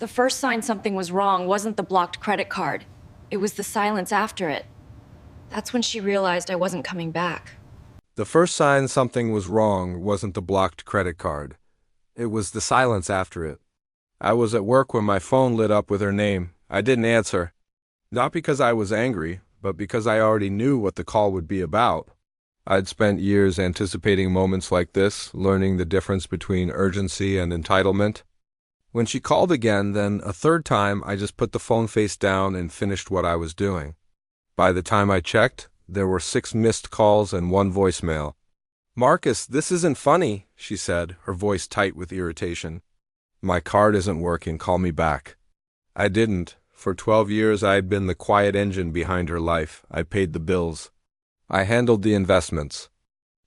The first sign something was wrong wasn't the blocked credit card. It was the silence after it. That's when she realized I wasn't coming back. The first sign something was wrong wasn't the blocked credit card. It was the silence after it. I was at work when my phone lit up with her name. I didn't answer. Not because I was angry, but because I already knew what the call would be about. I'd spent years anticipating moments like this, learning the difference between urgency and entitlement. When she called again, then a third time, I just put the phone face down and finished what I was doing. By the time I checked, there were 6 missed calls and 1 voicemail. "Marcus, this isn't funny," she said, her voice tight with irritation. "My card isn't working, call me back." I didn't. For 12 years I had been the quiet engine behind her life. I paid the bills. I handled the investments.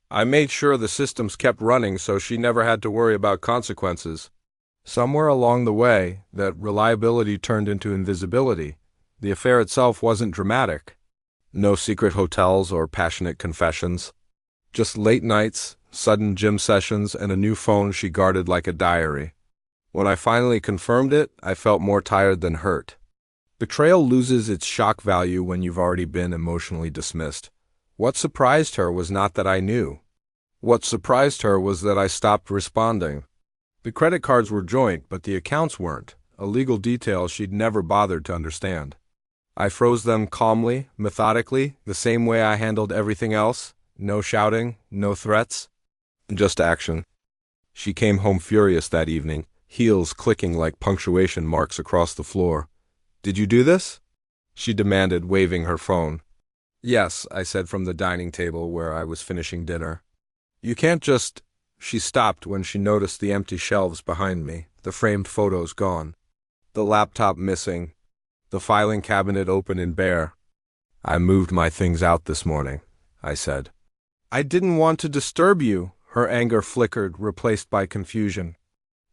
I made sure the systems kept running so she never had to worry about consequences. Somewhere along the way, that reliability turned into invisibility. The affair itself wasn't dramatic. No secret hotels or passionate confessions. Just late nights, sudden gym sessions, and a new phone she guarded like a diary. When I finally confirmed it, I felt more tired than hurt. Betrayal loses its shock value when you've already been emotionally dismissed. What surprised her was not that I knew. What surprised her was that I stopped responding. The credit cards were joint, but the accounts weren't, a legal detail she'd never bothered to understand. I froze them calmly, methodically, the same way I handled everything else. No shouting, no threats, just action. She came home furious that evening, heels clicking like punctuation marks across the floor. "Did you do this?" she demanded, waving her phone. "Yes," I said from the dining table where I was finishing dinner. "You can't just—" She stopped when she noticed the empty shelves behind me, the framed photos gone, the laptop missing, the filing cabinet open and bare. "I moved my things out this morning," I said. "I didn't want to disturb you," her anger flickered, replaced by confusion.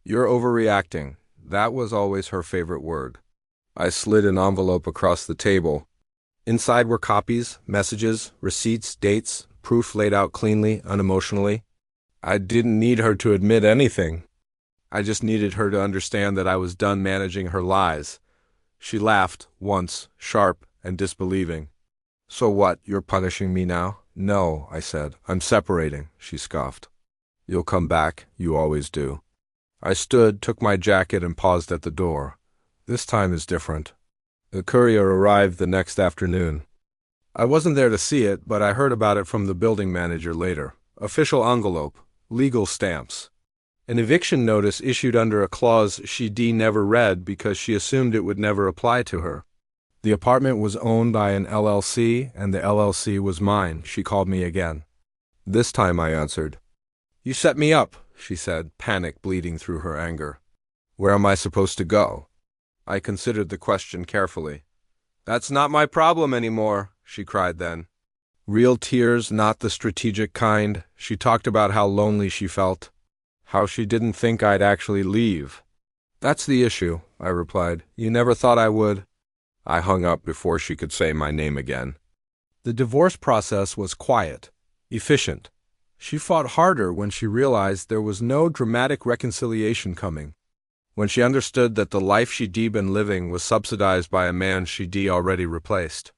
"You're overreacting." That was always her favorite word. I slid an envelope across the table. Inside were copies, messages, receipts, dates, proof laid out cleanly, unemotionally. I didn't need her to admit anything. I just needed her to understand that I was done managing her lies. She laughed, once, sharp and disbelieving. "So what, you're punishing me now?" "No," I said. "I'm separating," she scoffed. "You'll come back, you always do." I stood, took my jacket, and paused at the door. This time is different. The Courier arrived the next afternoon. I wasn't there to see it, but I heard about it from the building manager later. Official envelope, legal stamps. An eviction notice issued under a clause she never read because she assumed it would never apply to her. The apartment was owned by an LLC, and the LLC was mine. She called me again. This time I answered. "You set me up," she said, panic bleeding through her anger. "Where am I supposed to go?" I considered the question carefully. "That's not my problem anymore," she cried then. Real tears, not the strategic kind. She talked about how lonely she felt, how she didn't think I'd actually leave. "That's the issue," I replied. "You never thought I would." I hung up before she could say my name again. The divorce process was quiet, efficient. She fought harder when she realized there was no dramatic reconciliation coming, when she understood that the life she'd been living was subsidized by a man she'd already replaced.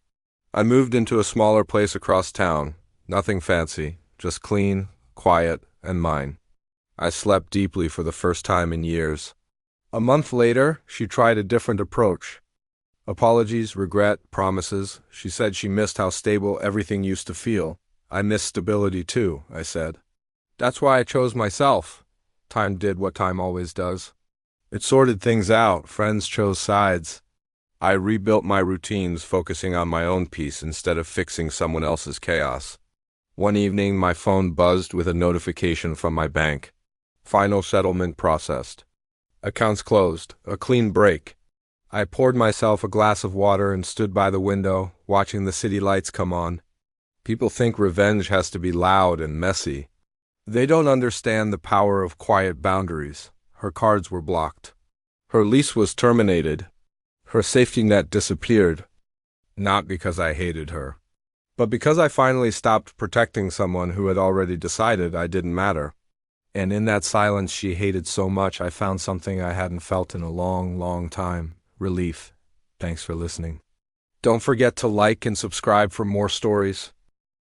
I moved into a smaller place across town, nothing fancy, just clean, quiet, and mine. I slept deeply for the first time in years. A month later, she tried a different approach. Apologies, regret, promises. She said she missed how stable everything used to feel. "I miss stability too," I said. "That's why I chose myself." Time did what time always does. It sorted things out. Friends chose sides. I rebuilt my routines, focusing on my own peace instead of fixing someone else's chaos. One evening, my phone buzzed with a notification from my bank. Final settlement processed. Accounts closed. A clean break. I poured myself a glass of water and stood by the window, watching the city lights come on. People think revenge has to be loud and messy. They don't understand the power of quiet boundaries. Her cards were blocked. Her lease was terminated. Her safety net disappeared. Not because I hated her, but because I finally stopped protecting someone who had already decided I didn't matter. And in that silence she hated so much, I found something I hadn't felt in a long, long time. Relief. Thanks for listening. Don't forget to like and subscribe for more stories.